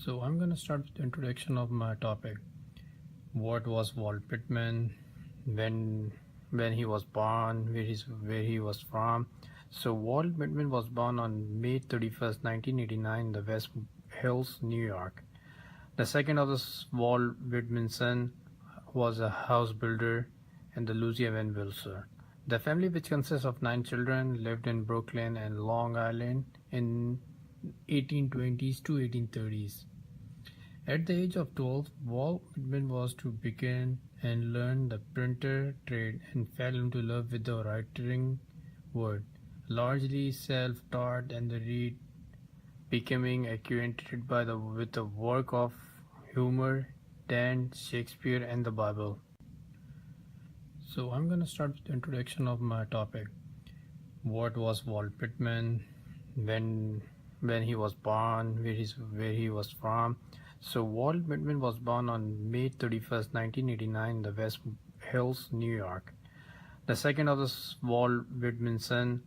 So I'm going to start with the introduction of my topic. What was Walt Whitman? When he was born? Where he was from? So Walt Whitman was born on May 31st, 1989, in the West Hills, New York. The second of the Walt Whitman son was a house builder in the Louisiana Wilshire. The family, which consists of 9 children, lived in Brooklyn and Long Island in 1820s to 1830s. At the age of 12, Walt Whitman was to begin and learn the printer trade and fell into love with the writing word. Largely self-taught and the read, becoming acquainted with the work of Homer, Dante, Shakespeare, and the Bible. So I'm going to start with the introduction of my topic. What was Walt Whitman? When he was born? Where he was from? So Walt Whitman was born on May 31st, 1989, in the West Hills, New York. The second of the Walt Whitman son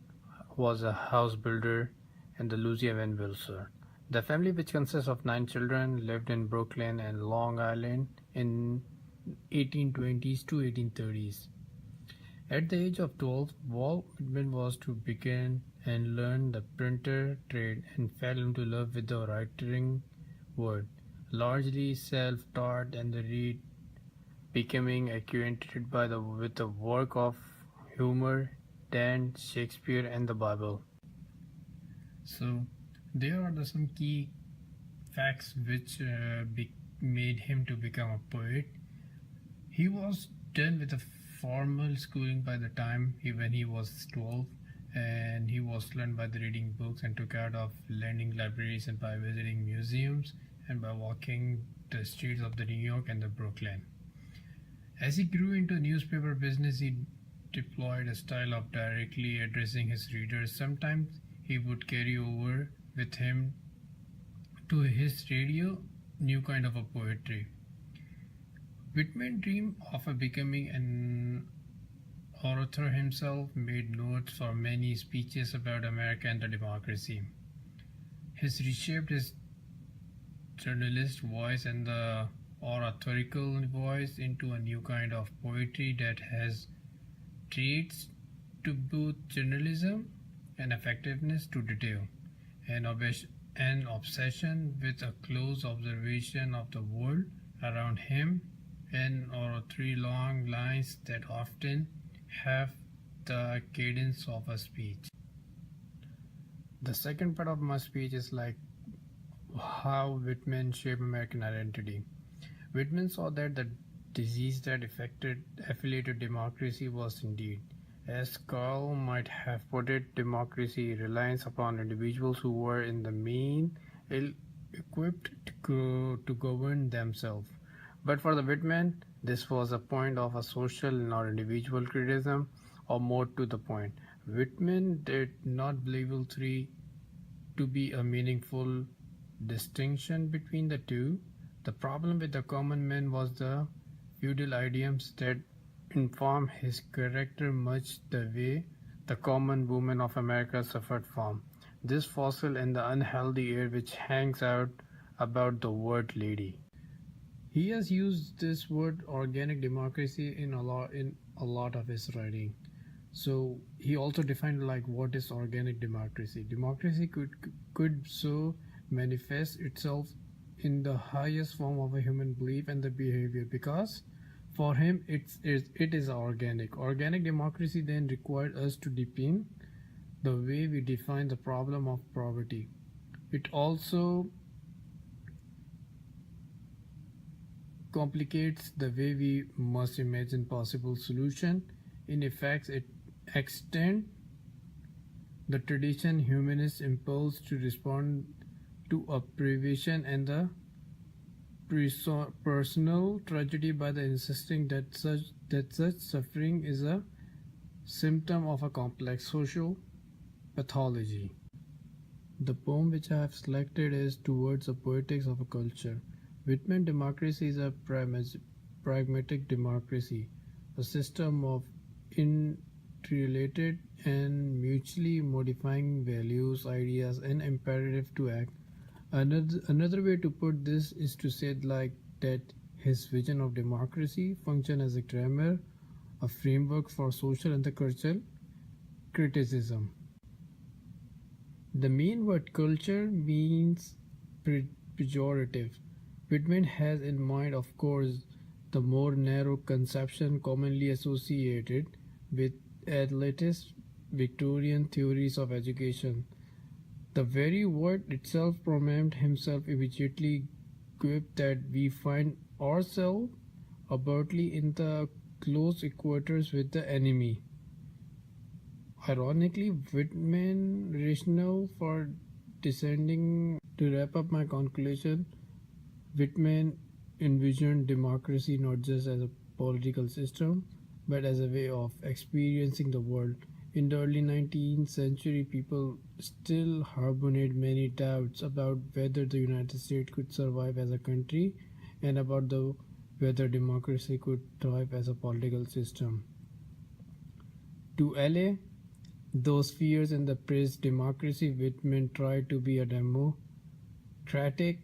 was a house builder in the Louisiana Wilshire. The family, which consists of 9 children, lived in Brooklyn and Long Island in 1820s to 1830s. At the age of 12, Walt Whitman was to begin and learn the printer trade and fell into love with the writing word. Largely self-taught and the read, becoming acquainted with the work of Homer, Dante, Shakespeare, and the Bible. So there are some key facts which made him to become a poet. He was done with a formal schooling by the time when he was 12, and he was learned by the reading books and took out of learning libraries and by visiting museums and by walking the streets of the New York and the Brooklyn. As he grew into newspaper business, he deployed a style of directly addressing his readers. Sometimes he would carry over with him to his radio new kind of a poetry. Whitman dreamed of becoming an orator himself, made notes for many speeches about America and the democracy. He's reshaped his journalist voice and the oratorical voice into a new kind of poetry that has traits to both journalism and effectiveness to detail, an obsession with a close observation of the world around him, and or three long lines that often have the cadence of a speech. The second part of my speech is like how Whitman shaped American identity. Whitman saw that the disease that affected affiliated democracy was indeed, as Carl might have put it, democracy reliance upon individuals who were in the main ill-equipped to govern themselves. But for the Whitman, this was a point of a social or individual criticism, or more to the point. Whitman did not believe three to be a meaningful distinction between the two. The problem with the common man was the feudal idioms that inform his character, much the way the common woman of America suffered from this fossil and the unhealthy air which hangs out about the word lady. He has used this word organic democracy in a lot of his writing. So he also defined like what is organic democracy. Democracy could so manifest itself in the highest form of a human belief and the behavior, because for him it is organic. Organic democracy then required us to deepen the way we define the problem of poverty. It also complicates the way we must imagine possible solution. In effect, it extends the tradition humanist impulse to respond to a privation and the personal tragedy by the insisting that such suffering is a symptom of a complex social pathology. The poem which I have selected is Towards the Poetics of a Culture. Whitman democracy is a pragmatic democracy, a system of interrelated and mutually modifying values, ideas, and imperative to act Another way to put this is to say like that his vision of democracy function as a grammar, a framework for social and the cultural criticism. The main word culture means pejorative. Whitman has in mind, of course, the more narrow conception commonly associated with elitist Victorian theories of education. The very word itself Promet himself immediately quipped that we find ourselves abruptly in the close equators with the enemy. Ironically, Whitman rationale for descending to wrap up my conclusion, Whitman envisioned democracy not just as a political system, but as a way of experiencing the world. In the early 19th century, people still harbored many doubts about whether the United States could survive as a country and about whether democracy could thrive as a political system. To allay those fears in the praised democracy, Whitman tried to be a democratic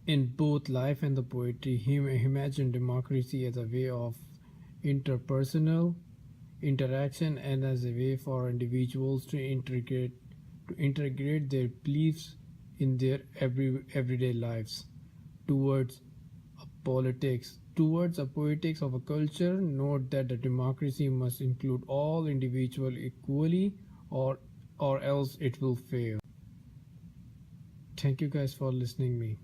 in both life and the poetry. He imagined democracy as a way of interpersonal interaction and as a way for individuals to integrate their beliefs in their everyday lives towards towards a poetics of a culture. Note that the democracy must include all individuals equally, or else it will fail. Thank you guys for listening me.